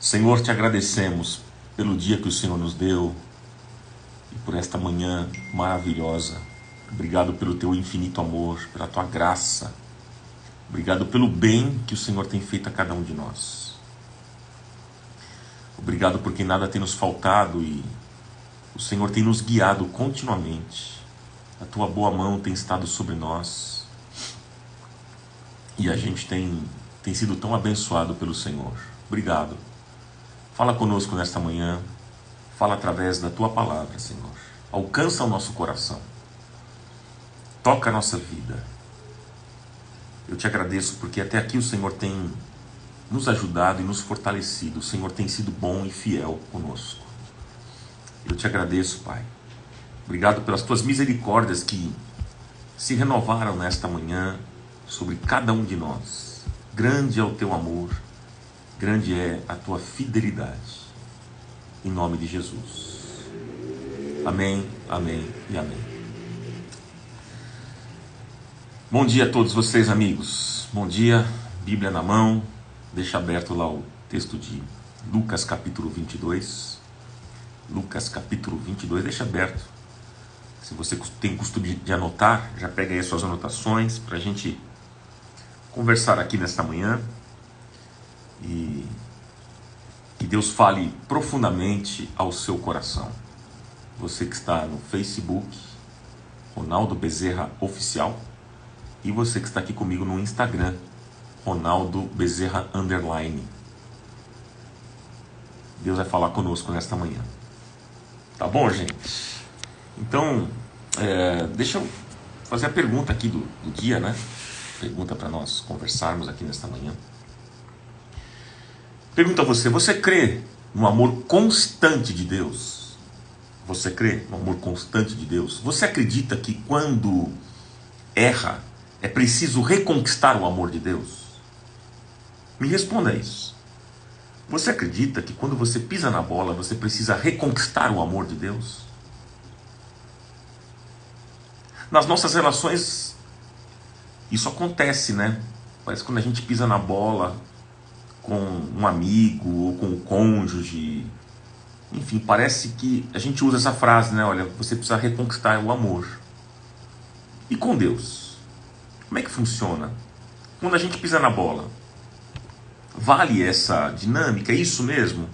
Senhor, te agradecemos pelo dia que o Senhor nos deu e por esta manhã maravilhosa. Obrigado pelo teu infinito amor, pela tua graça. Obrigado pelo bem que o Senhor tem feito a cada um de nós. Obrigado porque nada tem nos faltado e o Senhor tem nos guiado continuamente. A tua boa mão tem estado sobre nós e a gente tem sido tão abençoado pelo Senhor. Obrigado. Fala conosco nesta manhã, fala através da tua palavra, Senhor. Alcança o nosso coração, toca a nossa vida. Eu te agradeço porque até aqui o Senhor tem nos ajudado e nos fortalecido. O Senhor tem sido bom e fiel conosco. Eu te agradeço, Pai. Obrigado pelas tuas misericórdias que se renovaram nesta manhã sobre cada um de nós. Grande é o teu amor, grande é a tua fidelidade. Em nome de Jesus. Amém, amém e amém. Bom dia a todos vocês, amigos. Bom dia, Bíblia na mão. Deixa aberto lá o texto de Lucas capítulo 22. Lucas capítulo 22, deixa aberto. Se você tem costume de anotar, já pega aí as suas anotações para a gente conversar aqui nesta manhã. E que Deus fale profundamente ao seu coração. Você que está no Facebook, Ronaldo Bezerra Oficial, e você que está aqui comigo no Instagram, Ronaldo Bezerra _. Deus vai falar conosco nesta manhã. Tá bom, gente? Então, deixa eu fazer a pergunta aqui do dia, né? Pergunta para nós conversarmos aqui nesta manhã. Pergunta a você, você crê no amor constante de Deus? Você crê no amor constante de Deus? Você acredita que quando erra, é preciso reconquistar o amor de Deus? Me responda isso. Você acredita que quando você pisa na bola, você precisa reconquistar o amor de Deus? Nas nossas relações, isso acontece, né? Parece que quando a gente pisa na bola com um amigo ou com o cônjuge, enfim, parece que a gente usa essa frase, né? Olha, você precisa reconquistar o amor. E com Deus? Como é que funciona? Quando a gente pisa na bola, vale essa dinâmica? É isso mesmo?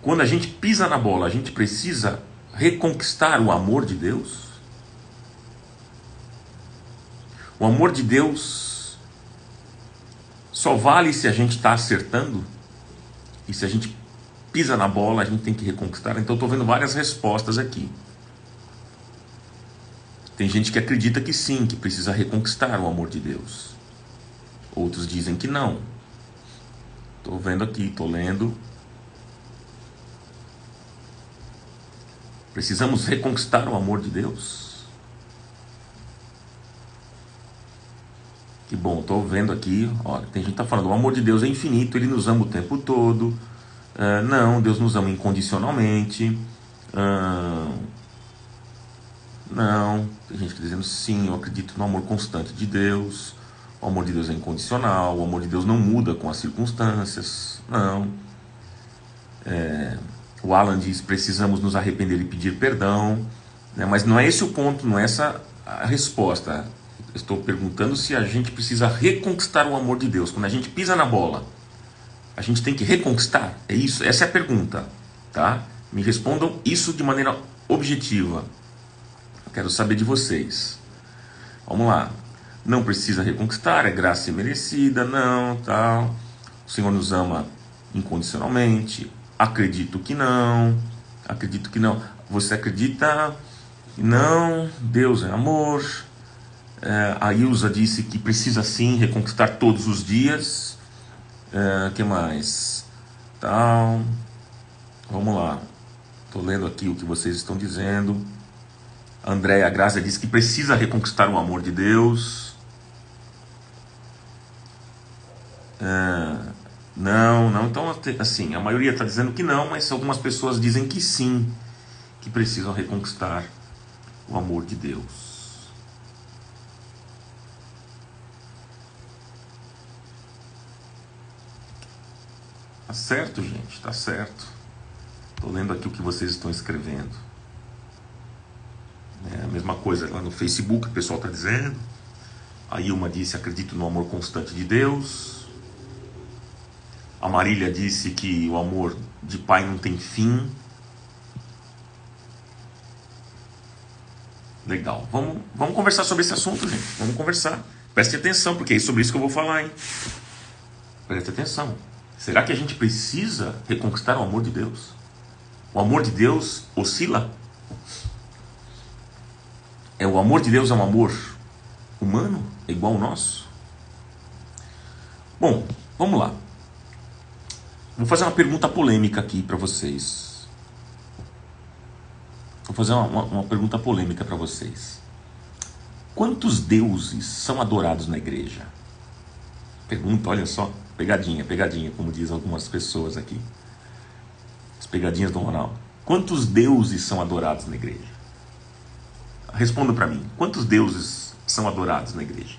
Quando a gente pisa na bola, a gente precisa reconquistar o amor de Deus? O amor de Deus só vale se a gente está acertando? E se a gente pisa na bola, a gente tem que reconquistar? Então eu estou vendo várias respostas aqui. Tem gente que acredita que sim, que precisa reconquistar o amor de Deus. Outros dizem que não. Estou vendo aqui, estou lendo. Precisamos reconquistar o amor de Deus? Que bom, estou vendo aqui, olha, tem gente que está falando, o amor de Deus é infinito, Ele nos ama o tempo todo. Não, Deus nos ama incondicionalmente. Não, tem gente que está dizendo sim, eu acredito no amor constante de Deus. O amor de Deus é incondicional, o amor de Deus não muda com as circunstâncias. Não. O Alan diz, precisamos nos arrepender e pedir perdão. Né? Mas não é esse o ponto, não é essa a resposta. Estou perguntando se a gente precisa reconquistar o amor de Deus. Quando a gente pisa na bola, a gente tem que reconquistar? É isso? Essa é a pergunta, tá? Me respondam isso de maneira objetiva. Eu quero saber de vocês. Vamos lá. Não precisa reconquistar, é graça imerecida, não, tal. O Senhor nos ama incondicionalmente. Acredito que não. Acredito que não. Você acredita que não? Deus é amor. A Ilza disse que precisa sim reconquistar todos os dias. Que mais? Tal. Vamos lá. Estou lendo aqui o que vocês estão dizendo. A Andréia Graça disse que precisa reconquistar o amor de Deus. Não. Então, assim, a maioria está dizendo que não, mas algumas pessoas dizem que sim, que precisam reconquistar o amor de Deus. Tá certo, gente, tá certo. Tô lendo aqui o que vocês estão escrevendo. É a mesma coisa lá no Facebook, o pessoal tá dizendo. A Ilma disse: acredito no amor constante de Deus. A Marília disse que o amor de pai não tem fim. Legal. Vamos conversar sobre esse assunto, gente. Vamos conversar. Preste atenção, porque é sobre isso que eu vou falar, hein? Preste atenção. Será que a gente precisa reconquistar o amor de Deus? O amor de Deus oscila? O amor de Deus é um amor humano? É igual ao nosso? Bom, vamos lá. Vou fazer uma pergunta polêmica aqui para vocês. Vou fazer uma pergunta polêmica para vocês. Quantos deuses são adorados na igreja? Pergunta, olha só. Pegadinha, como diz algumas pessoas aqui. As pegadinhas do Ronaldo. Quantos deuses são adorados na igreja? Responda para mim. Quantos deuses são adorados na igreja?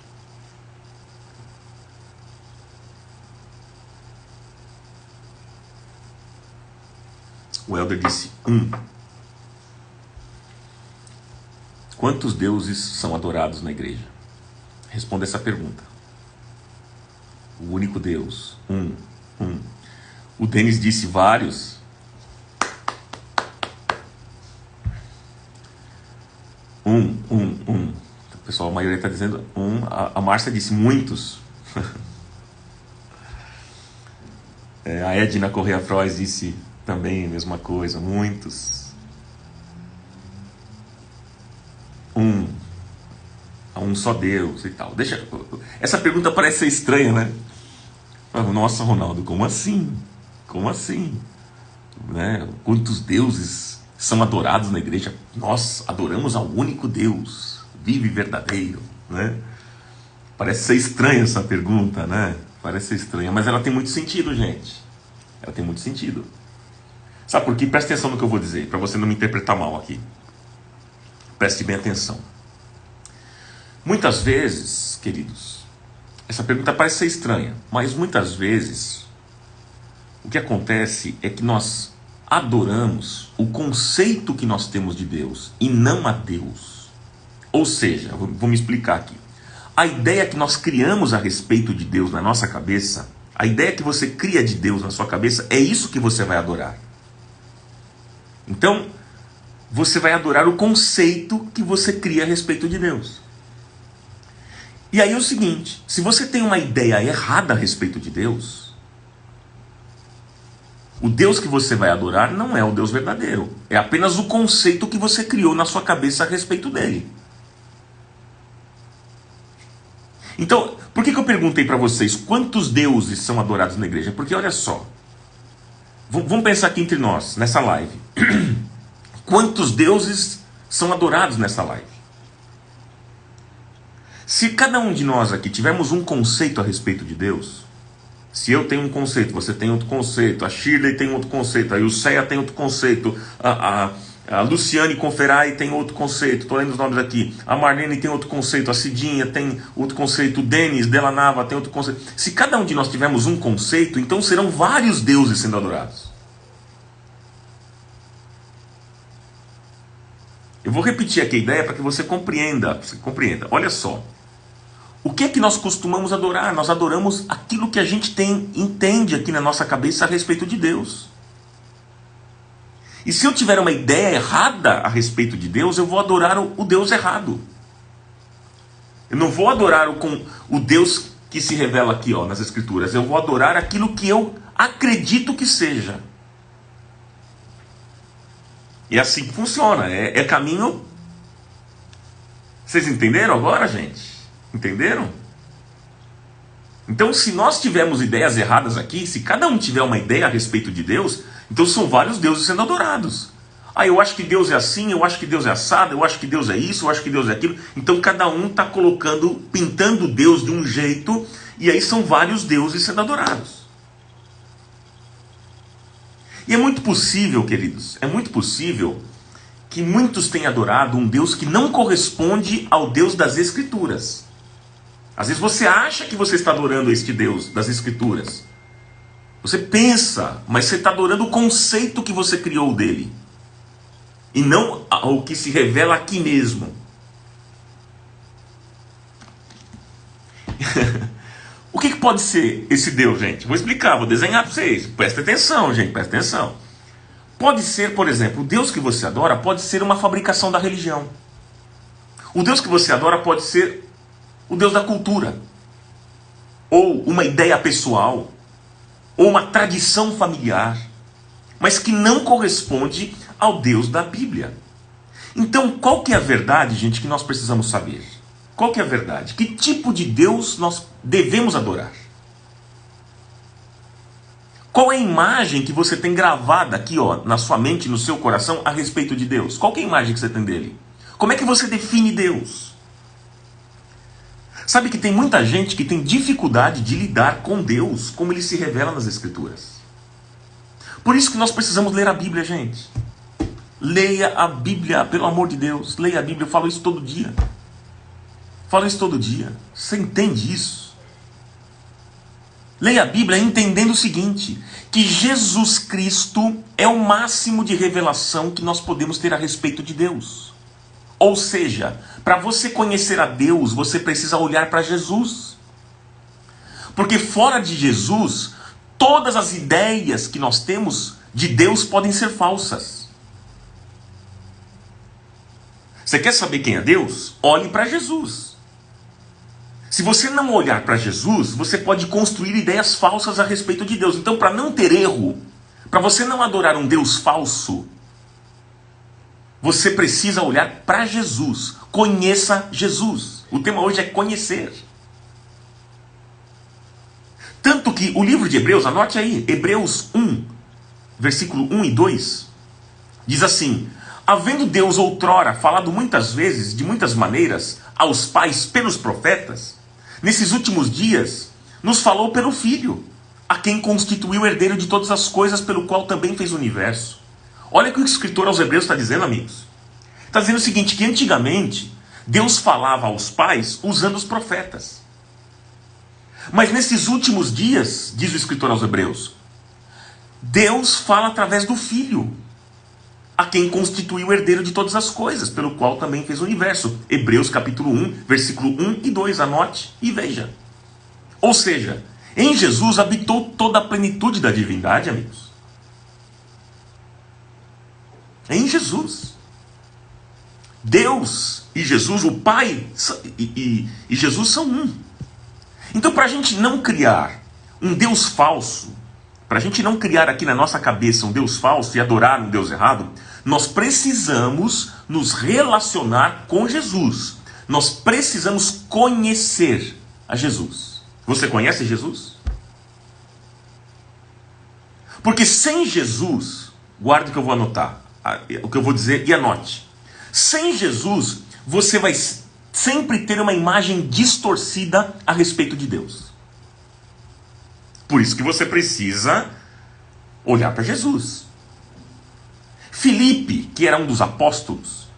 O Helder disse 1. Quantos deuses são adorados na igreja? Responda essa pergunta. O único Deus. 1. O Denis disse vários. O pessoal, a maioria está dizendo 1. A Márcia disse muitos. A Edna Correia Frois disse também a mesma coisa, muitos. A um só Deus e tal. Essa pergunta parece ser estranha, né? Nossa, Ronaldo, como assim? Como assim? Né? Quantos deuses são adorados na igreja? Nós adoramos ao único Deus, vivo e verdadeiro, né? Parece ser estranha essa pergunta, né? Parece ser estranha, mas ela tem muito sentido, gente. Ela tem muito sentido. Sabe por quê? Preste atenção no que eu vou dizer, para você não me interpretar mal aqui. Preste bem atenção. Muitas vezes, queridos, essa pergunta parece ser estranha, mas muitas vezes o que acontece é que nós adoramos o conceito que nós temos de Deus e não a Deus. Ou seja, vou me explicar aqui. A ideia que nós criamos a respeito de Deus na nossa cabeça, a ideia que você cria de Deus na sua cabeça, é isso que você vai adorar. Então, você vai adorar o conceito que você cria a respeito de Deus. E aí é o seguinte, se você tem uma ideia errada a respeito de Deus, o Deus que você vai adorar não é o Deus verdadeiro. É apenas o conceito que você criou na sua cabeça a respeito dele. Então, por que eu perguntei para vocês quantos deuses são adorados na igreja? Porque olha só, vamos pensar aqui entre nós, nessa live. Quantos deuses são adorados nessa live? Se cada um de nós aqui tivermos um conceito a respeito de Deus, se eu tenho um conceito, você tem outro conceito, a Shirley tem outro conceito, a Ilceia tem outro conceito, a Luciane Conferai tem outro conceito, estou lendo os nomes aqui, a Marlene tem outro conceito, a Cidinha tem outro conceito, o Denis Della Nava tem outro conceito. Se cada um de nós tivermos um conceito, então serão vários deuses sendo adorados. Eu vou repetir aqui a ideia para que você compreenda. Olha só. O que é que nós costumamos adorar? Nós adoramos aquilo que a gente entende aqui na nossa cabeça a respeito de Deus. E se eu tiver uma ideia errada a respeito de Deus, eu vou adorar o Deus errado. Eu não vou adorar o Deus que se revela aqui, nas Escrituras. Eu vou adorar aquilo que eu acredito que seja. E é assim que funciona. É caminho... Vocês entenderam agora, gente? Entenderam? Então, se nós tivermos ideias erradas aqui, se cada um tiver uma ideia a respeito de Deus, então são vários deuses sendo adorados. Eu acho que Deus é assim, eu acho que Deus é assado, eu acho que Deus é isso, eu acho que Deus é aquilo. Então cada um está pintando Deus de um jeito, e aí são vários deuses sendo adorados. E é muito possível, queridos, é muito possível que muitos tenham adorado um Deus que não corresponde ao Deus das Escrituras. Às vezes você acha que você está adorando este Deus das Escrituras. Você pensa, mas você está adorando o conceito que você criou dele. E não o que se revela aqui mesmo. O que pode ser esse Deus, gente? Vou explicar, vou desenhar para vocês. Presta atenção, gente, presta atenção. Pode ser, por exemplo, o Deus que você adora pode ser uma fabricação da religião. O Deus que você adora pode ser o Deus da cultura. Ou uma ideia pessoal. Ou uma tradição familiar. Mas que não corresponde ao Deus da Bíblia. Então, qual que é a verdade, gente, que nós precisamos saber? Qual que é a verdade? Que tipo de Deus nós devemos adorar? Qual é a imagem que você tem gravada aqui, na sua mente, no seu coração, a respeito de Deus? Qual que é a imagem que você tem dele? Como é que você define Deus? Sabe que tem muita gente que tem dificuldade de lidar com Deus como ele se revela nas Escrituras. Por isso que nós precisamos ler a Bíblia, gente. Leia a Bíblia, pelo amor de Deus. Leia a Bíblia, eu falo isso todo dia. Falo isso todo dia. Você entende isso? Leia a Bíblia entendendo o seguinte, que Jesus Cristo é o máximo de revelação que nós podemos ter a respeito de Deus. Ou seja, para você conhecer a Deus, você precisa olhar para Jesus. Porque fora de Jesus, todas as ideias que nós temos de Deus podem ser falsas. Você quer saber quem é Deus? Olhe para Jesus. Se você não olhar para Jesus, você pode construir ideias falsas a respeito de Deus. Então, para não ter erro, para você não adorar um Deus falso, você precisa olhar para Jesus. Conheça Jesus. O tema hoje é conhecer. Tanto que o livro de Hebreus, anote aí, Hebreus 1, versículo 1 e 2, diz assim: havendo Deus outrora falado muitas vezes, de muitas maneiras, aos pais pelos profetas, nesses últimos dias, nos falou pelo Filho, a quem constituiu o herdeiro de todas as coisas, pelo qual também fez o universo. Olha o que o escritor aos Hebreus está dizendo, amigos. Está dizendo o seguinte, que antigamente, Deus falava aos pais usando os profetas. Mas nesses últimos dias, diz o escritor aos Hebreus, Deus fala através do Filho, a quem constituiu o herdeiro de todas as coisas, pelo qual também fez o universo. Hebreus capítulo 1, versículo 1 e 2, anote e veja. Ou seja, em Jesus habitou toda a plenitude da divindade, amigos. Em Jesus. Deus e Jesus, o Pai e Jesus são um. Então, para a gente não criar um Deus falso, para a gente não criar aqui na nossa cabeça um Deus falso e adorar um Deus errado, nós precisamos nos relacionar com Jesus. Nós precisamos conhecer a Jesus. Você conhece Jesus? Porque sem Jesus, guarde o que eu vou anotar, o que eu vou dizer e anote. Sem Jesus, você vai sempre ter uma imagem distorcida a respeito de Deus. Por isso que você precisa olhar para Jesus. Filipe, que era um dos apóstolos,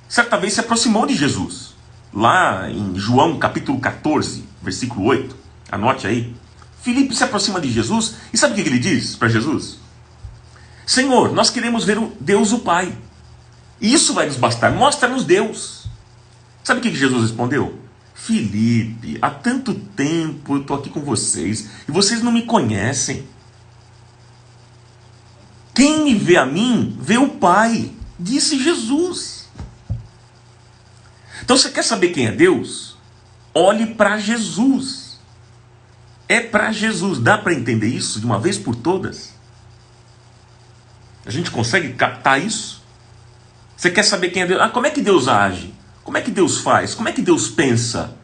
certa vez se aproximou de Jesus. Lá em João capítulo 14, versículo 8. Anote aí. Filipe se aproxima de Jesus e sabe o que ele diz para Jesus? Senhor, nós queremos ver o Deus o Pai. E isso vai nos bastar. Mostra-nos Deus. Sabe o que Jesus respondeu? Filipe, há tanto tempo eu estou aqui com vocês e vocês não me conhecem. Quem me vê a mim, vê o Pai, disse Jesus. Então você quer saber quem é Deus? Olhe para Jesus. É para Jesus. Dá para entender isso de uma vez por todas? A gente consegue captar isso? Você quer saber quem é Deus? Como é que Deus age? Como é que Deus faz? Como é que Deus pensa?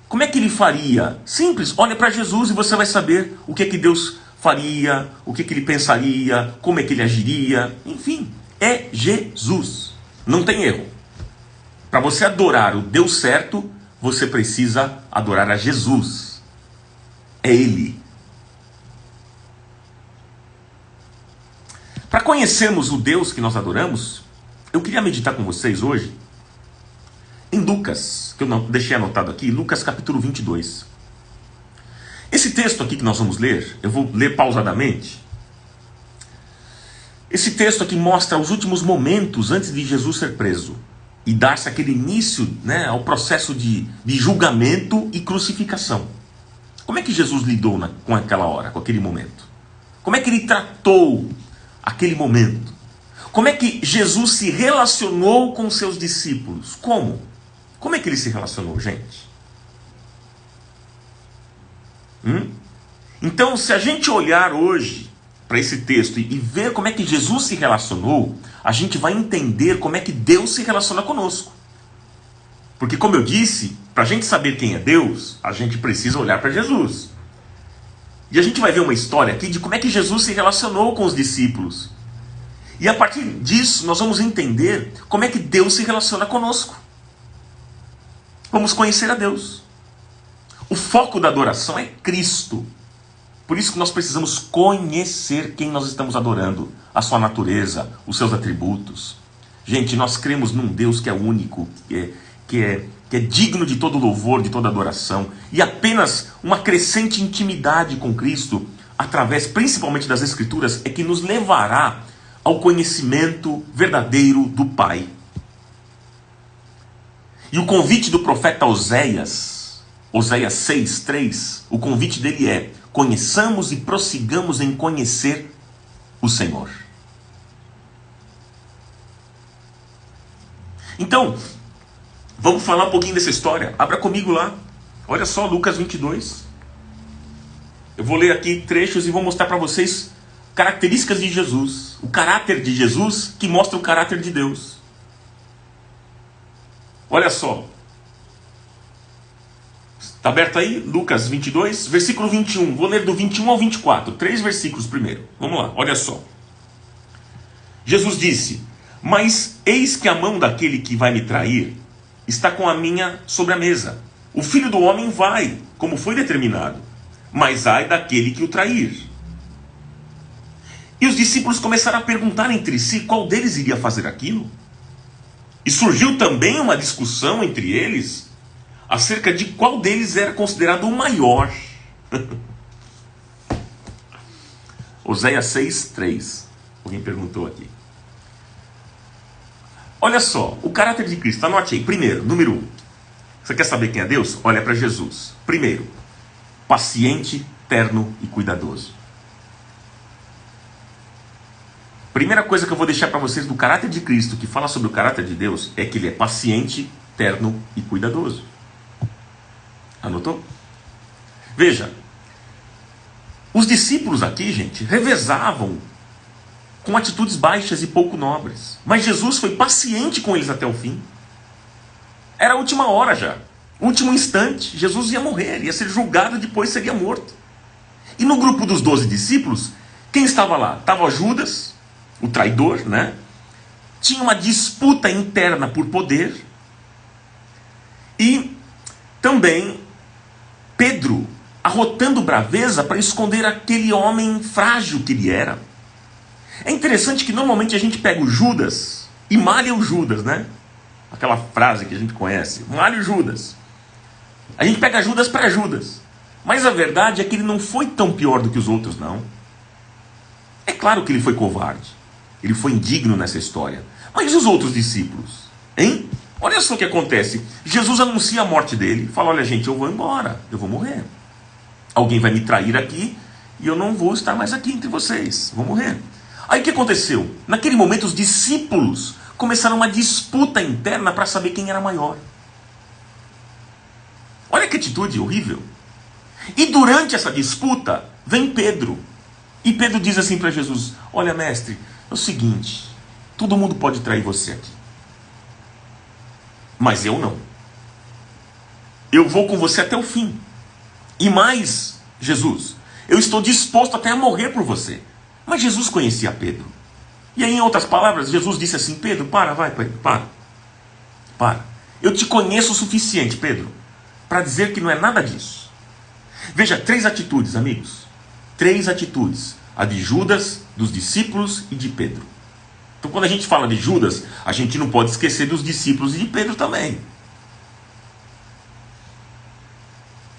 Como é que ele faria? Simples, olha para Jesus e você vai saber o que é que Deus faria, o que é que ele pensaria, como é que ele agiria. Enfim, é Jesus. Não tem erro. Para você adorar o Deus certo, você precisa adorar a Jesus. É Ele. Para conhecermos o Deus que nós adoramos, eu queria meditar com vocês hoje em Lucas, que eu não deixei anotado aqui, Lucas capítulo 22. Esse texto aqui que nós vamos ler, eu vou ler pausadamente. Esse texto aqui mostra os últimos momentos antes de Jesus ser preso e dar-se aquele início, né, ao processo de julgamento e crucificação. Como é que Jesus lidou com aquela hora, com aquele momento? Como é que ele tratou aquele momento? Como é que Jesus se relacionou com seus discípulos? Como? Como é que ele se relacionou, gente? Então, se a gente olhar hoje para esse texto e ver como é que Jesus se relacionou, a gente vai entender como é que Deus se relaciona conosco. Porque, como eu disse, para a gente saber quem é Deus, a gente precisa olhar para Jesus. E a gente vai ver uma história aqui de como é que Jesus se relacionou com os discípulos. E a partir disso, nós vamos entender como é que Deus se relaciona conosco. Vamos conhecer a Deus. O foco da adoração é Cristo. Por isso que nós precisamos conhecer quem nós estamos adorando, a sua natureza, os seus atributos. Gente, nós cremos num Deus que é único, que é digno de todo louvor, de toda adoração. E apenas uma crescente intimidade com Cristo, através principalmente das Escrituras, é que nos levará ao conhecimento verdadeiro do Pai. E o convite do profeta Oséias 6:3, o convite dele é: conheçamos e prossigamos em conhecer o Senhor. Então, vamos falar um pouquinho dessa história. Abra comigo lá. Olha só, Lucas 22. Eu vou ler aqui trechos e vou mostrar para vocês características de Jesus. O caráter de Jesus que mostra o caráter de Deus. Olha só. Está aberto aí? Lucas 22, versículo 21. Vou ler do 21 ao 24. 3 versículos primeiro. Vamos lá, olha só. Jesus disse: mas eis que a mão daquele que vai me trair está com a minha sobre a mesa. O Filho do Homem vai, como foi determinado, mas ai daquele que o trair. E os discípulos começaram a perguntar entre si qual deles iria fazer aquilo. E surgiu também uma discussão entre eles acerca de qual deles era considerado o maior. Oséias 6:3. Alguém perguntou aqui. Olha só, o caráter de Cristo. Anote aí. Primeiro, número 1. Você quer saber quem é Deus? Olha para Jesus. Primeiro, paciente, terno e cuidadoso. Primeira coisa que eu vou deixar para vocês do caráter de Cristo, que fala sobre o caráter de Deus, é que ele é paciente, terno e cuidadoso. Anotou? Veja, os discípulos aqui, gente, revezavam com atitudes baixas e pouco nobres. Mas Jesus foi paciente com eles até o fim. Era a última hora já. Último instante. Jesus ia morrer, ia ser julgado e depois seria morto. E no grupo dos 12 discípulos, quem estava lá? Estava Judas, o traidor, né? Tinha uma disputa interna por poder. E também Pedro, arrotando braveza para esconder aquele homem frágil que ele era. É interessante que normalmente a gente pega o Judas e malha o Judas, né? Aquela frase que a gente conhece, malha o Judas. A gente pega Judas para Judas. Mas a verdade é que ele não foi tão pior do que os outros, não. É claro que ele foi covarde. Ele foi indigno nessa história. Mas e os outros discípulos? Hein? Olha só o que acontece. Jesus anuncia a morte dele. Fala, olha gente, eu vou embora. Eu vou morrer. Alguém vai me trair aqui e eu não vou estar mais aqui entre vocês. Vou morrer. Aí o que aconteceu? Naquele momento os discípulos começaram uma disputa interna para saber quem era maior. Olha que atitude horrível. E durante essa disputa vem Pedro. E Pedro diz assim para Jesus: olha mestre, é o seguinte, todo mundo pode trair você aqui, mas eu não. Eu vou com você até o fim. E mais, Jesus, eu estou disposto até a morrer por você. Mas Jesus conhecia Pedro. E aí, em outras palavras, Jesus disse assim: Pedro, vai, Pedro, para. Eu te conheço o suficiente, Pedro, para dizer que não é nada disso. Veja, 3 atitudes, amigos. 3 atitudes. A de Judas, dos discípulos e de Pedro. Então, quando a gente fala de Judas, a gente não pode esquecer dos discípulos e de Pedro também.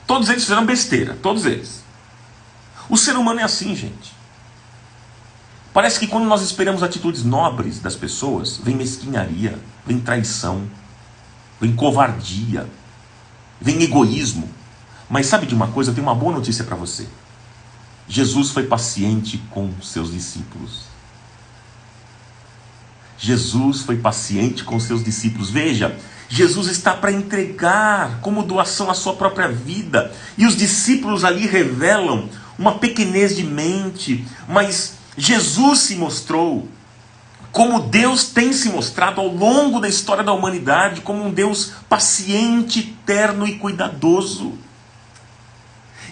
Todos eles fizeram besteira, todos eles. O ser humano é assim, gente. Parece que quando nós esperamos atitudes nobres das pessoas, vem mesquinharia, vem traição, vem covardia, vem egoísmo. Mas sabe de uma coisa? Eu tenho uma boa notícia para você. Jesus foi paciente com seus discípulos. Jesus foi paciente com seus discípulos. Veja, Jesus está para entregar como doação a sua própria vida. E os discípulos ali revelam uma pequenez de mente. Mas Jesus se mostrou como Deus tem se mostrado ao longo da história da humanidade, como um Deus paciente, terno e cuidadoso.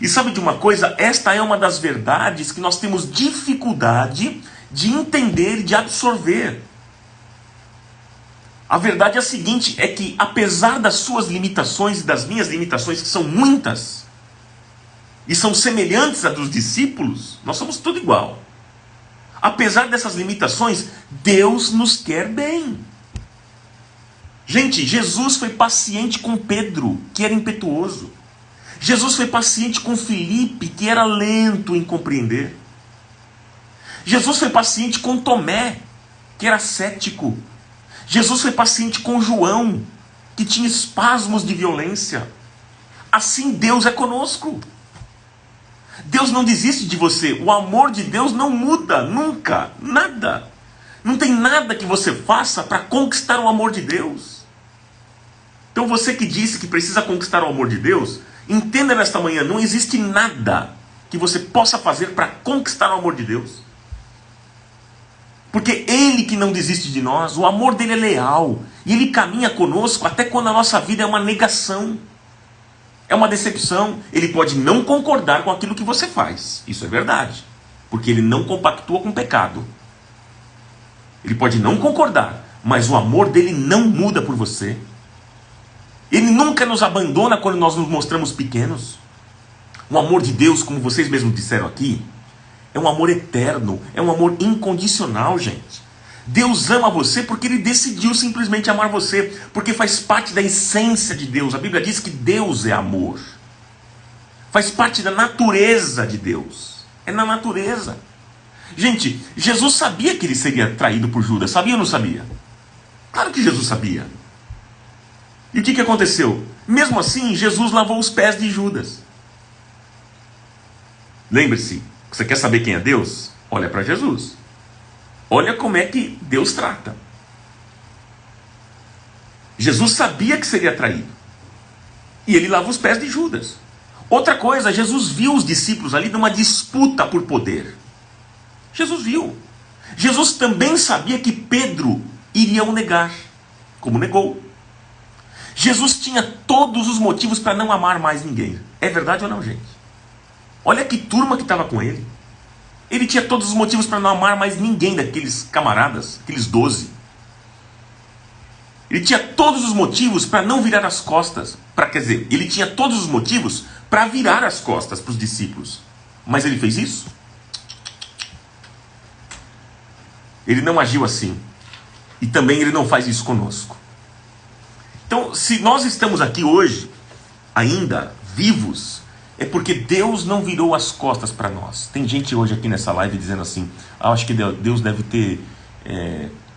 E sabe de uma coisa? Esta é uma das verdades que nós temos dificuldade de entender e de absorver. A verdade é a seguinte, é que apesar das suas limitações e das minhas limitações, que são muitas, e são semelhantes às dos discípulos, nós somos tudo igual. Apesar dessas limitações, Deus nos quer bem. Gente, Jesus foi paciente com Pedro, que era impetuoso. Jesus foi paciente com Filipe, que era lento em compreender. Jesus foi paciente com Tomé, que era cético. Jesus foi paciente com João, que tinha espasmos de violência. Assim Deus é conosco. Deus não desiste de você. O amor de Deus não muda, nunca, nada. Não tem nada que você faça para conquistar o amor de Deus. Então você que disse que precisa conquistar o amor de Deus, entenda nesta manhã, não existe nada que você possa fazer para conquistar o amor de Deus. Porque Ele que não desiste de nós, o amor dele é leal. E Ele caminha conosco até quando a nossa vida é uma negação. É uma decepção. Ele pode não concordar com aquilo que você faz. Isso é verdade. Porque Ele não compactua com o pecado. Ele pode não concordar, mas o amor dele não muda por você. Ele nunca nos abandona quando nós nos mostramos pequenos. O amor de Deus, como vocês mesmos disseram aqui, é um amor eterno, é um amor incondicional, gente. Deus ama você porque Ele decidiu simplesmente amar você, porque faz parte da essência de Deus. A Bíblia diz que Deus é amor. Faz parte da natureza de Deus. É na natureza. Gente, Jesus sabia que ele seria traído por Judas. Sabia ou não sabia? Claro que Jesus sabia. E o que aconteceu? Mesmo assim, Jesus lavou os pés de Judas. Lembre-se, você quer saber quem é Deus? Olha para Jesus. Olha como é que Deus trata. Jesus sabia que seria traído. E ele lava os pés de Judas. Outra coisa, Jesus viu os discípulos ali numa disputa por poder. Jesus viu. Jesus também sabia que Pedro iria o negar, como negou. Jesus tinha todos os motivos para não amar mais ninguém. É verdade ou não, gente? Olha que turma que estava com ele. Ele tinha todos os motivos para não amar mais ninguém daqueles camaradas, aqueles 12. Ele tinha todos os motivos para não virar as costas. Quer dizer, ele tinha todos os motivos para virar as costas para os discípulos. Mas ele fez isso? Ele não agiu assim. E também ele não faz isso conosco. Então, se nós estamos aqui hoje, ainda vivos, é porque Deus não virou as costas para nós. Tem gente hoje aqui nessa live dizendo assim, acho que Deus deve ter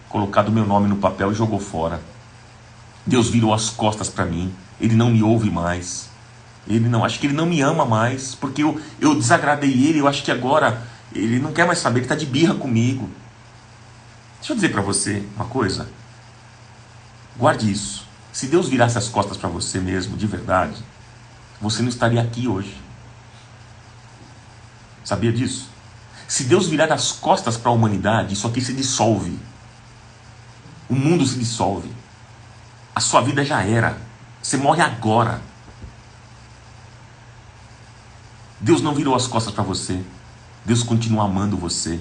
colocado o meu nome no papel e jogou fora. Deus virou as costas para mim. Ele não me ouve mais. Acho que ele não me ama mais, porque eu desagradei ele. Eu acho que agora ele não quer mais saber, ele está de birra comigo. Deixa eu dizer para você uma coisa. Guarde isso. Se Deus virasse as costas para você mesmo, de verdade, você não estaria aqui hoje. Sabia disso? Se Deus virar as costas para a humanidade, isso aqui se dissolve. O mundo se dissolve. A sua vida já era. Você morre agora. Deus não virou as costas para você. Deus continua amando você.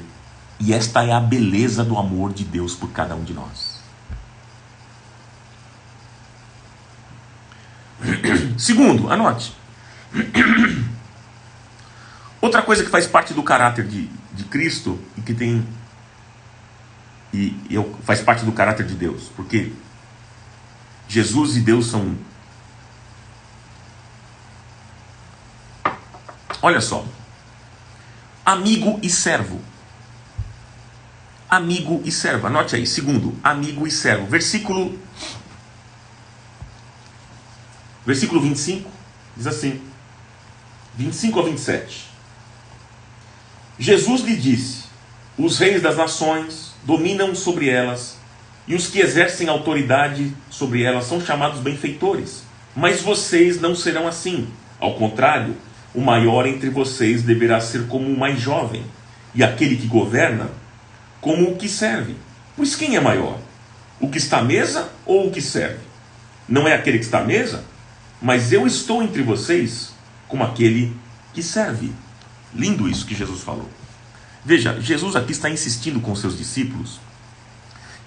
E esta é a beleza do amor de Deus por cada um de nós. Segundo, anote. Outra coisa que faz parte do caráter de Cristo e que tem faz parte do caráter de Deus, porque Jesus e Deus são um. Olha só, amigo e servo. Amigo e servo. Anote aí. Segundo, amigo e servo. Versículo 25 diz assim, 25 a 27. Jesus lhe disse: os reis das nações dominam sobre elas, e os que exercem autoridade sobre elas são chamados benfeitores. Mas vocês não serão assim. Ao contrário, o maior entre vocês deverá ser como o mais jovem, e aquele que governa como o que serve. Pois quem é maior? O que está à mesa ou o que serve? Não é aquele que está à mesa? Mas eu estou entre vocês como aquele que serve. Lindo isso que Jesus falou. Veja, Jesus aqui está insistindo com seus discípulos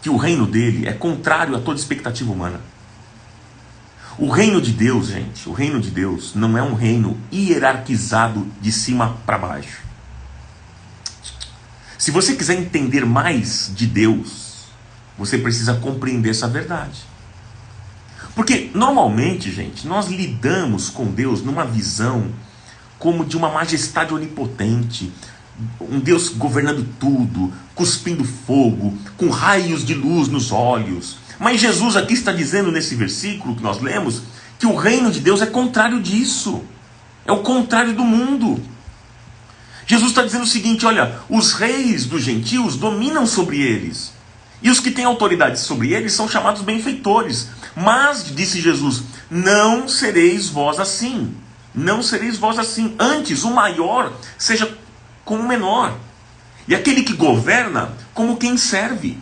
que o reino dele é contrário a toda expectativa humana. O reino de Deus, gente, o reino de Deus não é um reino hierarquizado de cima para baixo. Se você quiser entender mais de Deus, você precisa compreender essa verdade. Porque normalmente, gente, nós lidamos com Deus numa visão como de uma majestade onipotente, um Deus governando tudo, cuspindo fogo, com raios de luz nos olhos. Mas Jesus aqui está dizendo nesse versículo que nós lemos, que o reino de Deus é contrário disso. É o contrário do mundo. Jesus está dizendo o seguinte: olha, os reis dos gentios dominam sobre eles, e os que têm autoridade sobre eles são chamados benfeitores. Mas, disse Jesus, não sereis vós assim. Não sereis vós assim. Antes, o maior seja como o menor, e aquele que governa como quem serve.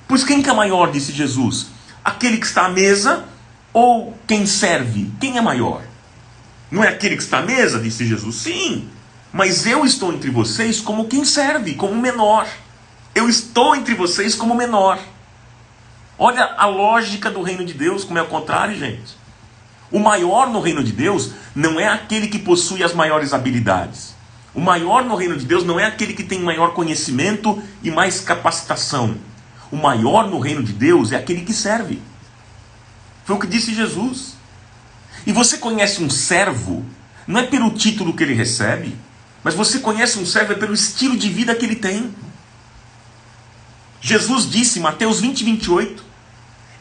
Pois quem que é maior, disse Jesus? Aquele que está à mesa ou quem serve? Quem é maior? Não é aquele que está à mesa, disse Jesus? Sim, mas eu estou entre vocês como quem serve, como menor. Eu estou entre vocês como menor. Olha a lógica do reino de Deus, como é o contrário, gente. O maior no reino de Deus não é aquele que possui as maiores habilidades. O maior no reino de Deus não é aquele que tem maior conhecimento e mais capacitação. O maior no reino de Deus é aquele que serve. Foi o que disse Jesus. E você conhece um servo, não é pelo título que ele recebe, mas você conhece um servo é pelo estilo de vida que ele tem. Jesus disse, Mateus 20, 28,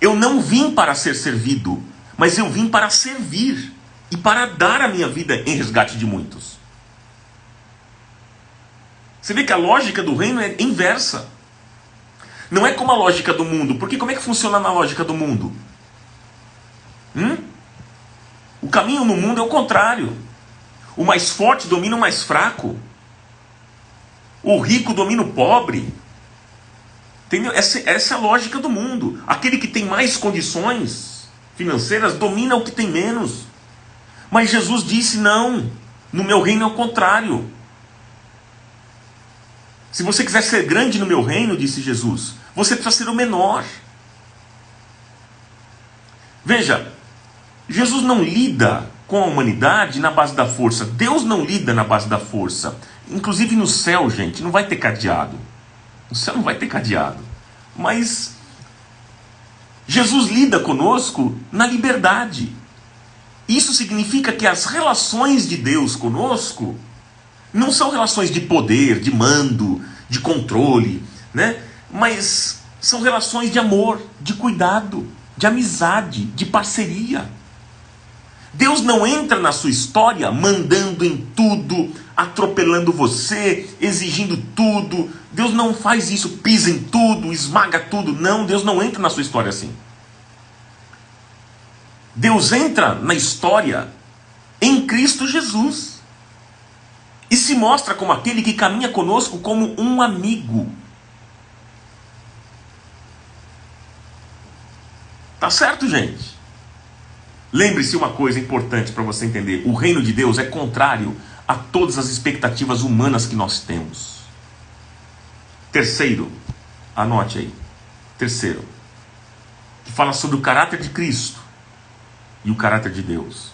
eu não vim para ser servido, mas eu vim para servir e para dar a minha vida em resgate de muitos. Você vê que a lógica do reino é inversa. Não é como a lógica do mundo. Porque como é que funciona na lógica do mundo? O caminho no mundo é o contrário. O mais forte domina o mais fraco. O rico domina o pobre. Entendeu? Essa é a lógica do mundo. Aquele que tem mais condições financeiras domina o que tem menos. Mas Jesus disse, não. No meu reino é o contrário. Se você quiser ser grande no meu reino, disse Jesus, você precisa ser o menor. Veja, Jesus não lida com a humanidade na base da força. Deus não lida na base da força. Inclusive no céu, gente, não vai ter cadeado. No céu não vai ter cadeado. Mas Jesus lida conosco na liberdade. Isso significa que as relações de Deus conosco não são relações de poder, de mando, de controle, né? Mas são relações de amor, de cuidado, de amizade, de parceria. Deus não entra na sua história mandando em tudo, atropelando você, exigindo tudo. Deus não faz isso, pisa em tudo, esmaga tudo. Não, Deus não entra na sua história assim. Deus entra na história em Cristo Jesus. E se mostra como aquele que caminha conosco como um amigo. Tá certo, gente? Lembre-se uma coisa importante para você entender. O reino de Deus é contrário a todas as expectativas humanas que nós temos. Terceiro, anote aí. Terceiro, que fala sobre o caráter de Cristo e o caráter de Deus.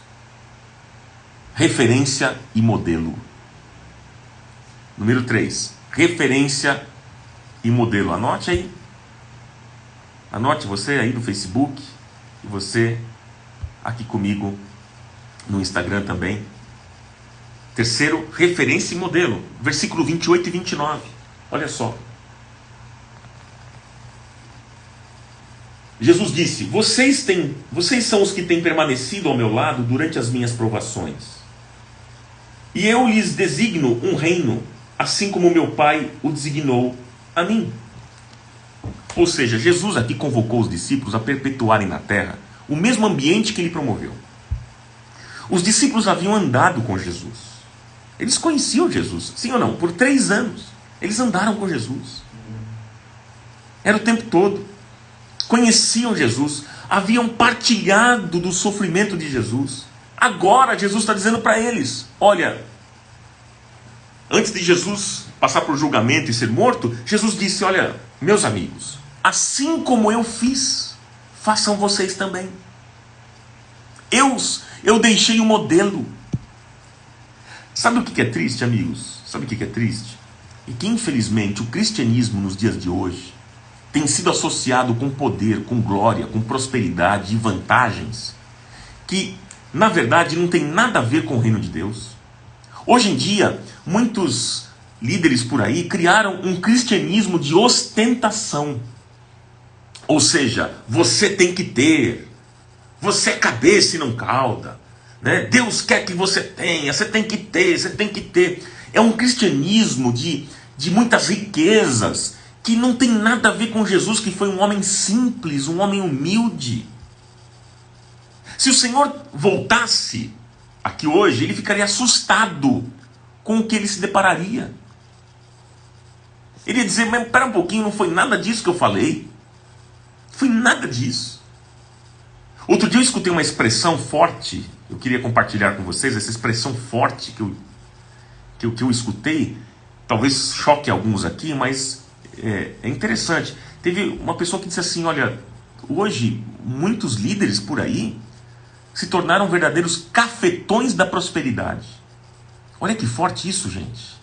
Referência e modelo. Número 3, referência e modelo. Anote aí. Anote você aí no Facebook e você aqui comigo no Instagram também. Terceiro, referência e modelo. Versículo 28 e 29. Olha só. Jesus disse: vocês são os que têm permanecido ao meu lado durante as minhas provações. E eu lhes designo um reino, assim como meu Pai o designou a mim. Ou seja, Jesus aqui convocou os discípulos a perpetuarem na terra o mesmo ambiente que ele promoveu. Os discípulos haviam andado com Jesus. Eles conheciam Jesus, sim ou não? Por 3 anos. Eles andaram com Jesus. Era o tempo todo. Conheciam Jesus. Haviam partilhado do sofrimento de Jesus. Agora Jesus está dizendo para eles: olha, antes de Jesus passar por julgamento e ser morto, Jesus disse: olha, meus amigos, assim como eu fiz, façam vocês também. Eu deixei o modelo. Sabe o que é triste, amigos? Sabe o que é triste? E que infelizmente o cristianismo nos dias de hoje tem sido associado com poder, com glória, com prosperidade e vantagens que, na verdade, não tem nada a ver com o reino de Deus. Hoje em dia, muitos líderes por aí criaram um cristianismo de ostentação. Ou seja, você tem que ter, você é cabeça e não cauda, né? Deus quer que você tenha, você tem que ter, você tem que ter. É um cristianismo de muitas riquezas, que não tem nada a ver com Jesus, que foi um homem simples, um homem humilde. Se o Senhor voltasse aqui hoje, ele ficaria assustado com o que ele se depararia. Ele ia dizer: mas espera um pouquinho, não foi nada disso que eu falei. Foi nada disso. Outro dia eu escutei uma expressão forte, eu queria compartilhar com vocês essa expressão forte que eu escutei. Talvez choque alguns aqui, mas é interessante. Teve uma pessoa que disse assim: olha, hoje muitos líderes por aí se tornaram verdadeiros cafetões da prosperidade. Olha que forte isso, gente.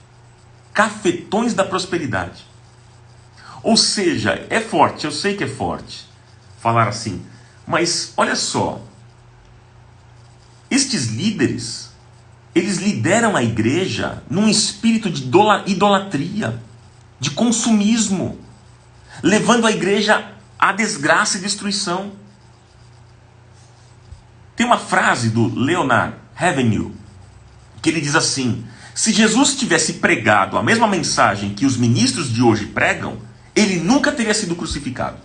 Cafetões da prosperidade. Ou seja, é forte, eu sei que é forte falar assim, mas olha só, estes líderes, eles lideram a igreja num espírito de idolatria, de consumismo, levando a igreja à desgraça e destruição. Tem uma frase do Leonard Ravenhill, que ele diz assim: se Jesus tivesse pregado a mesma mensagem que os ministros de hoje pregam, ele nunca teria sido crucificado.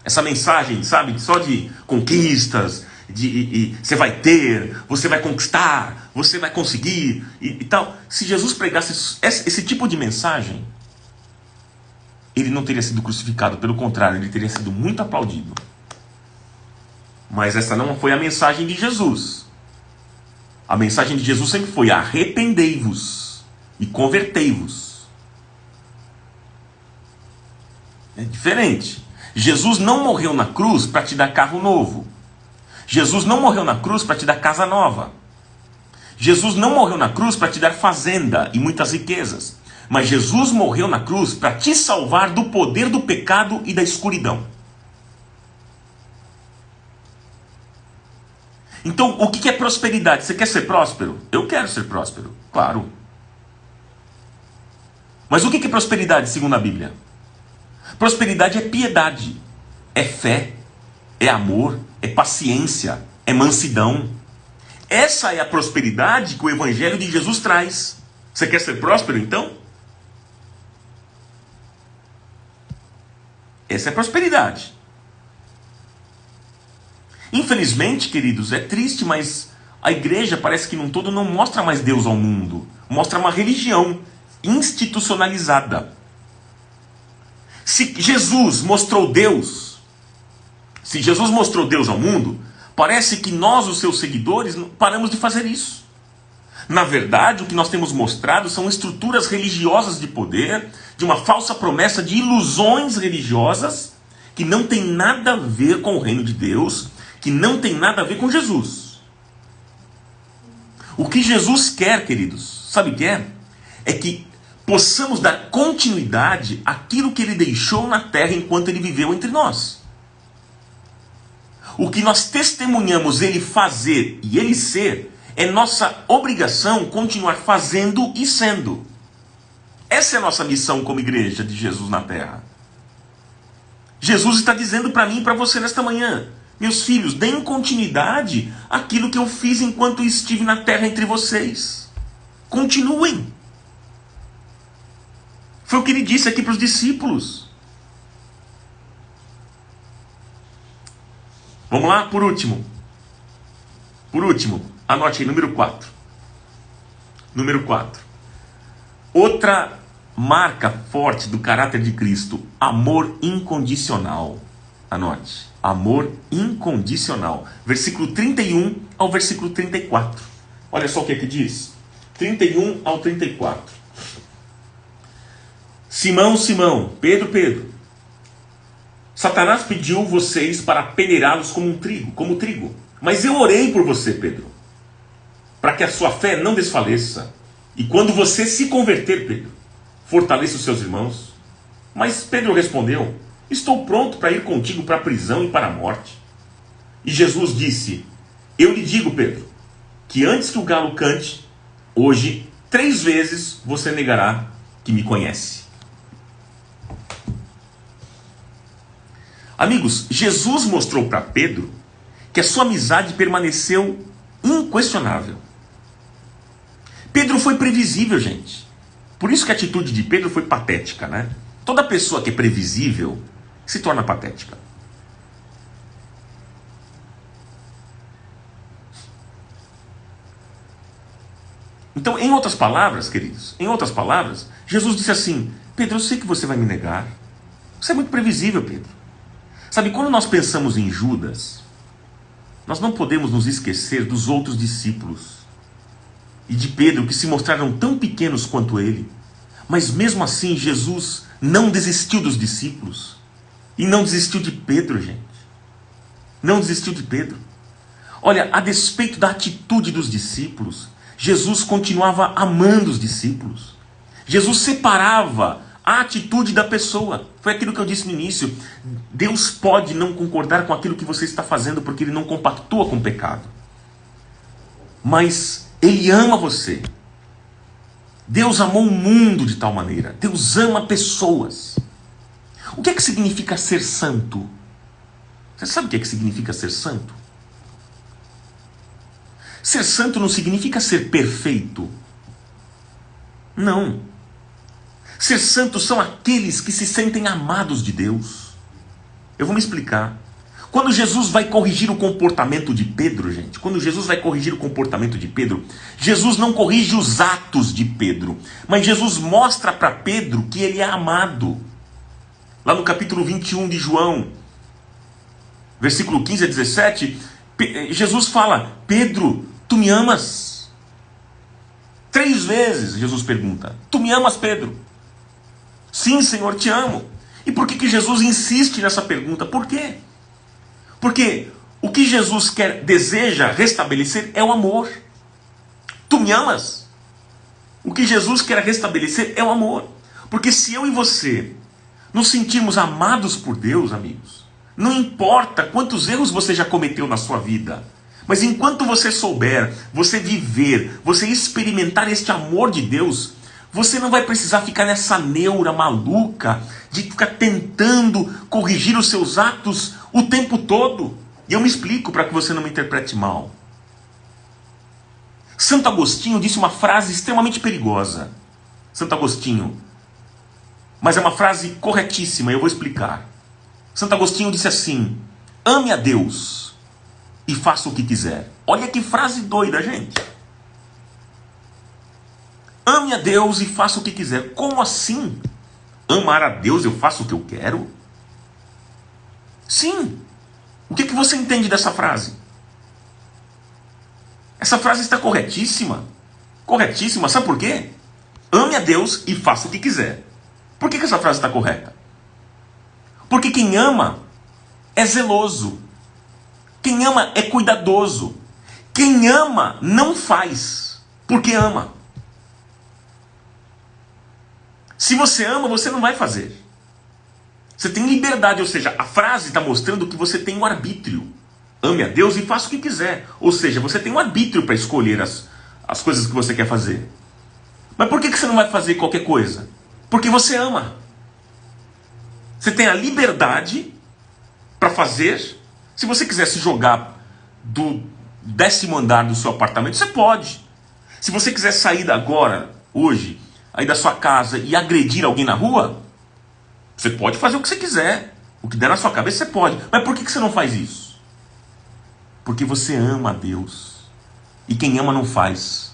Essa mensagem, sabe, só de conquistas, você vai ter, você vai conquistar, você vai conseguir e tal. Se Jesus pregasse esse tipo de mensagem, ele não teria sido crucificado, pelo contrário, ele teria sido muito aplaudido. Mas essa não foi a mensagem de Jesus. A mensagem de Jesus sempre foi: arrependei-vos e convertei-vos. É diferente. Jesus não morreu na cruz para te dar carro novo. Jesus não morreu na cruz para te dar casa nova. Jesus não morreu na cruz para te dar fazenda e muitas riquezas. Mas Jesus morreu na cruz para te salvar do poder do pecado e da escuridão. Então, o que é prosperidade? Você quer ser próspero? Eu quero ser próspero, claro. Mas o que é prosperidade segundo a Bíblia? Prosperidade é piedade, é fé, é amor, é paciência, é mansidão. Essa é a prosperidade que o Evangelho de Jesus traz. Você quer ser próspero então? Essa é a prosperidade. Infelizmente, queridos, é triste, mas a igreja parece que num todo não mostra mais Deus ao mundo. Mostra uma religião institucionalizada. Se Jesus mostrou Deus, se Jesus mostrou Deus ao mundo, parece que nós, os seus seguidores, paramos de fazer isso. Na verdade, o que nós temos mostrado são estruturas religiosas de poder, de uma falsa promessa de ilusões religiosas, que não tem nada a ver com o reino de Deus, que não tem nada a ver com Jesus. O que Jesus quer, queridos, sabe o que é? É que possamos dar continuidade àquilo que ele deixou na terra enquanto ele viveu entre nós. O que nós testemunhamos ele fazer e ele ser É nossa obrigação continuar fazendo e sendo. Essa é a nossa missão como igreja de Jesus na terra. Jesus está dizendo para mim e para você nesta manhã: meus filhos, deem continuidade àquilo que eu fiz enquanto estive na terra entre vocês. Continuem. Foi o que ele disse aqui para os discípulos. Vamos lá, por último. Por último, anote aí, número 4. Número 4. Outra marca forte do caráter de Cristo: amor incondicional. Anote. Amor incondicional. Versículo 31 ao versículo 34. Olha só o que é que diz. 31 ao 34. Simão, Simão, Pedro, Pedro, Satanás pediu vocês para peneirá-los como trigo. Mas eu orei por você, Pedro, para que a sua fé não desfaleça. E quando você se converter, Pedro, fortaleça os seus irmãos. Mas Pedro respondeu: estou pronto para ir contigo para a prisão e para a morte. E Jesus disse: eu lhe digo, Pedro, que antes que o galo cante, hoje 3 vezes você negará que me conhece. Amigos, Jesus mostrou para Pedro que a sua amizade permaneceu inquestionável. Pedro foi previsível, gente. Por isso que a atitude de Pedro foi patética, né? Toda pessoa que é previsível se torna patética. Então, em outras palavras, queridos, Jesus disse assim: Pedro, eu sei que você vai me negar. Você é muito previsível, Pedro. Sabe, quando nós pensamos em Judas, nós não podemos nos esquecer dos outros discípulos e de Pedro, que se mostraram tão pequenos quanto ele. Mas mesmo assim, Jesus não desistiu dos discípulos. E não desistiu de Pedro, gente. Não desistiu de Pedro. Olha, a despeito da atitude dos discípulos, Jesus continuava amando os discípulos. Jesus separava a atitude da pessoa. Foi aquilo que eu disse no início. Deus pode não concordar com aquilo que você está fazendo, porque Ele não compactua com o pecado. Mas Ele ama você. Deus amou o mundo de tal maneira. Deus ama pessoas. O que é que significa ser santo? Você sabe o que é que significa ser santo? Ser santo não significa ser perfeito. Não. Ser santo são aqueles que se sentem amados de Deus. Eu vou me explicar. Quando Jesus vai corrigir o comportamento de Pedro, gente, Jesus não corrige os atos de Pedro, mas Jesus mostra para Pedro que ele é amado. Lá no capítulo 21 de João, versículo 15 a 17, Jesus fala: Pedro, tu me amas? 3 vezes Jesus pergunta: tu me amas, Pedro? Sim, Senhor, te amo. E por que Jesus insiste nessa pergunta? Por quê? Porque o que Jesus deseja restabelecer é o amor. Tu me amas? O que Jesus quer restabelecer é o amor. Porque se eu e você nos sentirmos amados por Deus, amigos, não importa quantos erros você já cometeu na sua vida, mas enquanto você souber, você viver, você experimentar este amor de Deus, você não vai precisar ficar nessa neura maluca de ficar tentando corrigir os seus atos o tempo todo. E eu me explico para que você não me interprete mal. Santo Agostinho disse uma frase extremamente perigosa. Santo Agostinho. Mas é uma frase corretíssima, eu vou explicar. Santo Agostinho disse assim: ame a Deus e faça o que quiser. Olha que frase doida, gente. Ame a Deus e faça o que quiser. Como assim? Amar a Deus, eu faço o que eu quero? Sim. O que você entende dessa frase? Essa frase está corretíssima. Corretíssima, sabe por quê? Ame a Deus e faça o que quiser. Por que essa frase está correta? Porque quem ama é zeloso. Quem ama é cuidadoso. Quem ama não faz porque ama. Se você ama, você não vai fazer. Você tem liberdade, ou seja, a frase está mostrando que você tem o arbítrio. Ame a Deus e faça o que quiser. Ou seja, você tem um arbítrio para escolher as coisas que você quer fazer. Mas por que você não vai fazer qualquer coisa? Porque você ama. Você tem a liberdade para fazer. Se você quiser se jogar do 10º andar do seu apartamento, você pode. Se você quiser sair agora, hoje, aí da sua casa e agredir alguém na rua, você pode fazer o que você quiser. O que der na sua cabeça, você pode. Mas por que você não faz isso? Porque você ama a Deus. E quem ama não faz.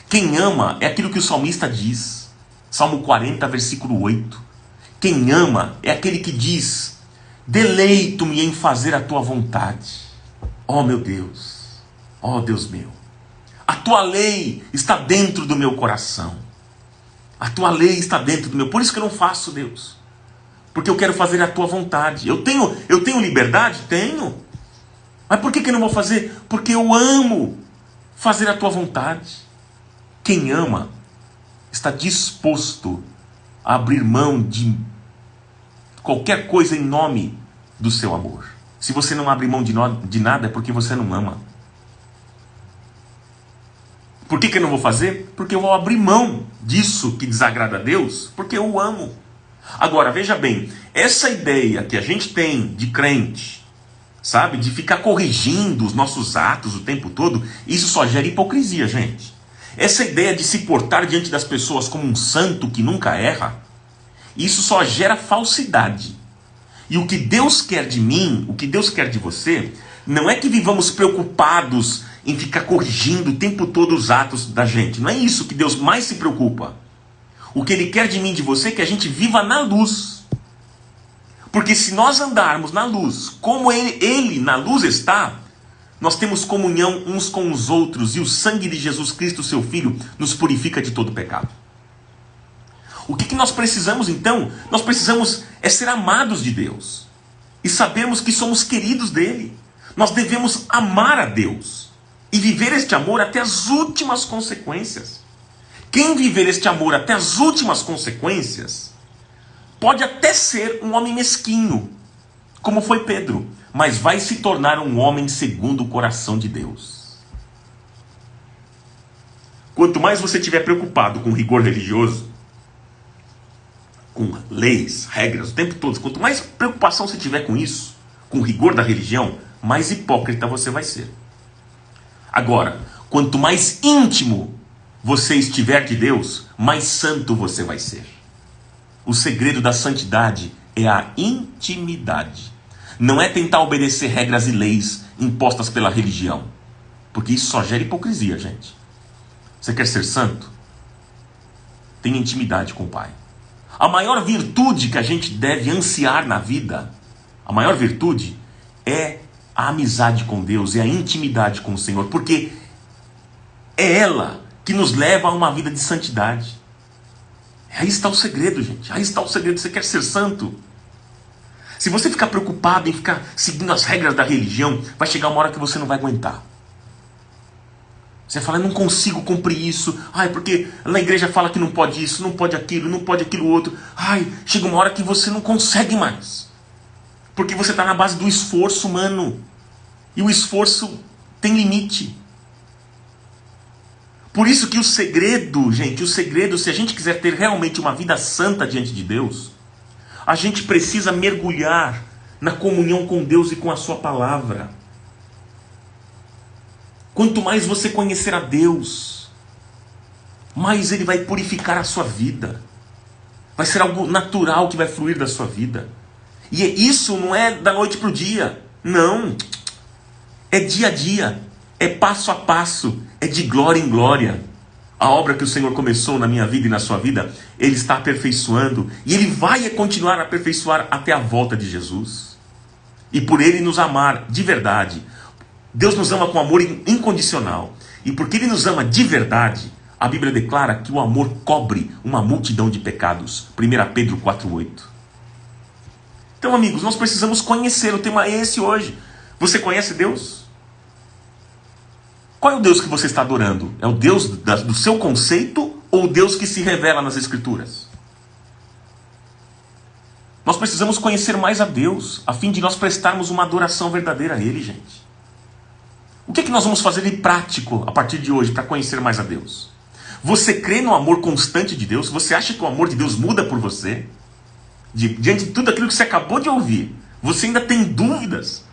Quem ama é aquilo que o salmista diz. Salmo 40, versículo 8. Quem ama é aquele que diz: deleito-me em fazer a tua vontade. Ó meu Deus, ó Deus meu, a tua lei está dentro do meu coração. A tua lei está dentro do meu. Por isso que eu não faço, Deus. Porque eu quero fazer a tua vontade. Eu tenho liberdade? Tenho. Mas por que eu não vou fazer? Porque eu amo fazer a tua vontade. Quem ama está disposto a abrir mão de qualquer coisa em nome do seu amor. Se você não abre mão de nada, é porque você não ama. Por que eu não vou fazer? Porque eu vou abrir mão disso que desagrada a Deus, porque eu o amo. Agora, veja bem, essa ideia que a gente tem de crente, sabe, de ficar corrigindo os nossos atos o tempo todo, isso só gera hipocrisia, gente. Essa ideia de se portar diante das pessoas como um santo que nunca erra, isso só gera falsidade. E o que Deus quer de mim, o que Deus quer de você, não é que vivamos preocupados em ficar corrigindo o tempo todo os atos da gente. Não é isso que Deus mais se preocupa. O que Ele quer de mim e de você é que a gente viva na luz. Porque se nós andarmos na luz, como Ele na luz está, nós temos comunhão uns com os outros, e o sangue de Jesus Cristo, seu Filho, nos purifica de todo pecado. O que nós precisamos então? Nós precisamos ser amados de Deus. E sabermos que somos queridos dEle. Nós devemos amar a Deus. E viver este amor até as últimas consequências. Quem viver este amor até as últimas consequências, pode até ser um homem mesquinho, como foi Pedro, mas vai se tornar um homem segundo o coração de Deus. Quanto mais você estiver preocupado com rigor religioso, com leis, regras, o tempo todo, quanto mais preocupação você tiver com isso, com o rigor da religião, mais hipócrita você vai ser. Agora, quanto mais íntimo você estiver de Deus, mais santo você vai ser. O segredo da santidade é a intimidade. Não é tentar obedecer regras e leis impostas pela religião. Porque isso só gera hipocrisia, gente. Você quer ser santo? Tenha intimidade com o Pai. A maior virtude que a gente deve ansiar na vida, a maior virtude é a amizade com Deus, é a intimidade com o Senhor. Porque é ela que nos leva a uma vida de santidade. Aí está o segredo, gente. Aí está o segredo. Você quer ser santo? Se você ficar preocupado em ficar seguindo as regras da religião, vai chegar uma hora que você não vai aguentar. Você vai falar: não consigo cumprir isso. Ai, porque na igreja fala que não pode isso, não pode aquilo outro. Ai, chega uma hora que você não consegue mais. Porque você está na base do esforço humano. E o esforço tem limite. Por isso que o segredo, gente, se a gente quiser ter realmente uma vida santa diante de Deus, a gente precisa mergulhar na comunhão com Deus e com a sua palavra. Quanto mais você conhecer a Deus, mais Ele vai purificar a sua vida. Vai ser algo natural que vai fluir da sua vida. E isso não é da noite para o dia. Não. É dia a dia. É passo a passo. É de glória em glória. A obra que o Senhor começou na minha vida e na sua vida, Ele está aperfeiçoando. E Ele vai continuar a aperfeiçoar até a volta de Jesus. E por Ele nos amar de verdade. Deus nos ama com amor incondicional. E porque Ele nos ama de verdade, a Bíblia declara que o amor cobre uma multidão de pecados. 1 Pedro 4,8. Então, amigos, nós precisamos conhecer. O tema é esse hoje. Você conhece Deus? Qual é o Deus que você está adorando? É o Deus do seu conceito ou o Deus que se revela nas Escrituras? Nós precisamos conhecer mais a Deus, a fim de nós prestarmos uma adoração verdadeira a Ele, gente. O que é que nós vamos fazer de prático a partir de hoje para conhecer mais a Deus? Você crê no amor constante de Deus? Você acha que o amor de Deus muda por você? Diante de tudo aquilo que você acabou de ouvir, você ainda tem dúvidas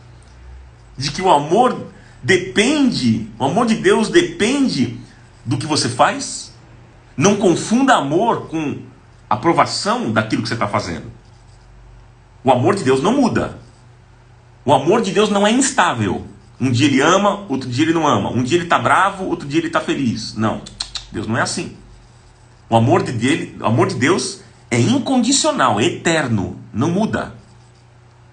de que o amor de Deus depende do que você faz? Não confunda amor com aprovação daquilo que você está fazendo. O amor de Deus não muda. O amor de Deus não é instável. Um dia ele ama, outro dia ele não ama. Um dia ele está bravo, outro dia ele está feliz. Não, Deus não é assim. O amor de Deus é incondicional, é eterno, não muda.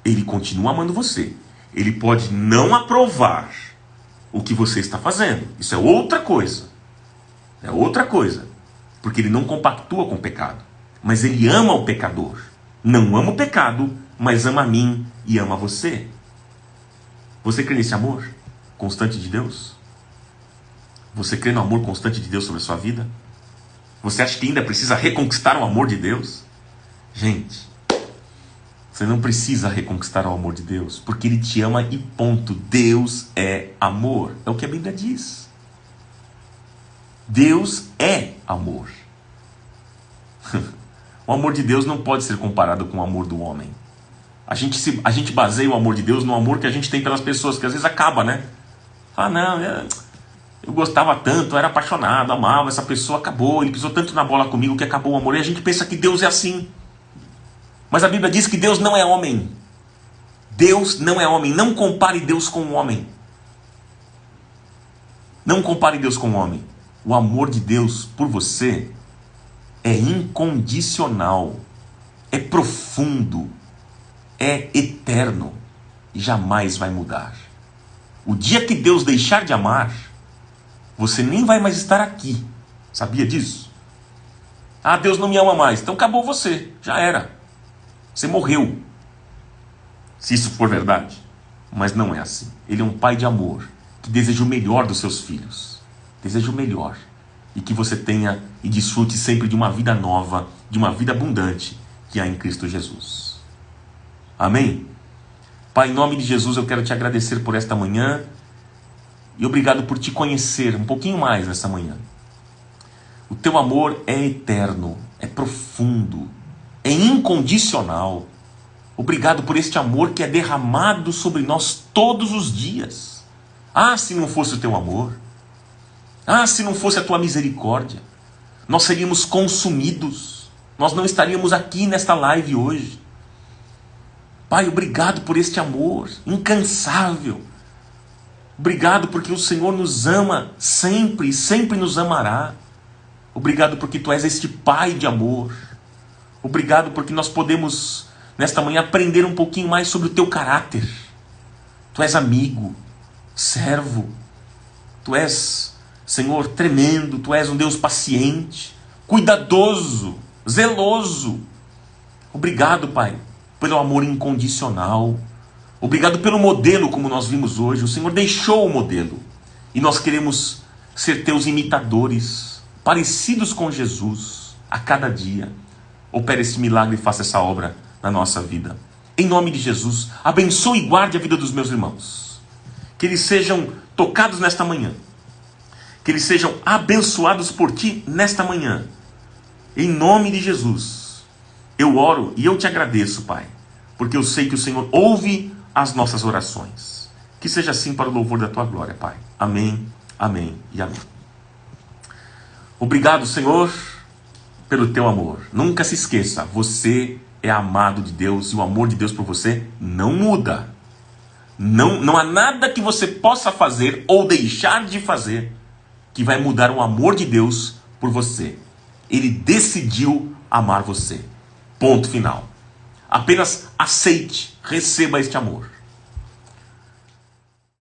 Ele continua amando você. Ele pode não aprovar o que você está fazendo. Isso é outra coisa. É outra coisa. Porque ele não compactua com o pecado. Mas ele ama o pecador. Não ama o pecado, mas ama a mim e ama você. Você crê nesse amor constante de Deus? Você crê no amor constante de Deus sobre a sua vida? Você acha que ainda precisa reconquistar o amor de Deus? Gente, você não precisa reconquistar o amor de Deus, porque Ele te ama e ponto. Deus é amor. É o que a Bíblia diz. Deus é amor. O amor de Deus não pode ser comparado com o amor do homem. A gente baseia o amor de Deus no amor que a gente tem pelas pessoas, que às vezes acaba, né? Ah, não, eu gostava tanto, eu era apaixonado, amava essa pessoa, acabou, ele pisou tanto na bola comigo que acabou o amor. E a gente pensa que Deus é assim. Mas a Bíblia diz que Deus não é homem. Deus não é homem. Não compare Deus com o homem. Não compare Deus com o homem. O amor de Deus por você é incondicional, é profundo, é eterno e jamais vai mudar. O dia que Deus deixar de amar, você nem vai mais estar aqui. Sabia disso? Ah, Deus não me ama mais. Então acabou você. Já era. Você morreu. Se isso for verdade. Mas não é assim. Ele é um pai de amor que deseja o melhor dos seus filhos. Deseja o melhor. E que você tenha e desfrute sempre de uma vida nova, de uma vida abundante que há em Cristo Jesus. Amém? Pai, em nome de Jesus, eu quero te agradecer por esta manhã e obrigado por te conhecer um pouquinho mais nessa manhã. O teu amor é eterno, é profundo, é incondicional. Obrigado por este amor que é derramado sobre nós todos os dias. Ah, se não fosse o teu amor, ah, se não fosse a tua misericórdia, nós seríamos consumidos, nós não estaríamos aqui nesta live hoje. Pai, obrigado por este amor incansável. Obrigado porque o Senhor nos ama sempre e sempre nos amará. Obrigado porque Tu és este Pai de amor. Obrigado porque nós podemos, nesta manhã, aprender um pouquinho mais sobre o Teu caráter. Tu és amigo, servo. Tu és, Senhor, tremendo. Tu és um Deus paciente, cuidadoso, zeloso. Obrigado, Pai, pelo amor incondicional. Obrigado pelo modelo como nós vimos hoje. O Senhor deixou o modelo. E nós queremos ser Teus imitadores, parecidos com Jesus, a cada dia. Opere esse milagre e faça essa obra na nossa vida. Em nome de Jesus, abençoe e guarde a vida dos meus irmãos. Que eles sejam tocados nesta manhã. Que eles sejam abençoados por Ti nesta manhã. Em nome de Jesus, eu oro e eu Te agradeço, Pai, porque eu sei que o Senhor ouve as nossas orações. Que seja assim para o louvor da Tua glória, Pai. Amém, amém e amém. Obrigado, Senhor, pelo Teu amor. Nunca se esqueça, você é amado de Deus e o amor de Deus por você não muda. Não há nada que você possa fazer ou deixar de fazer que vai mudar o amor de Deus por você. Ele decidiu amar você. Ponto final. Apenas aceite, receba este amor.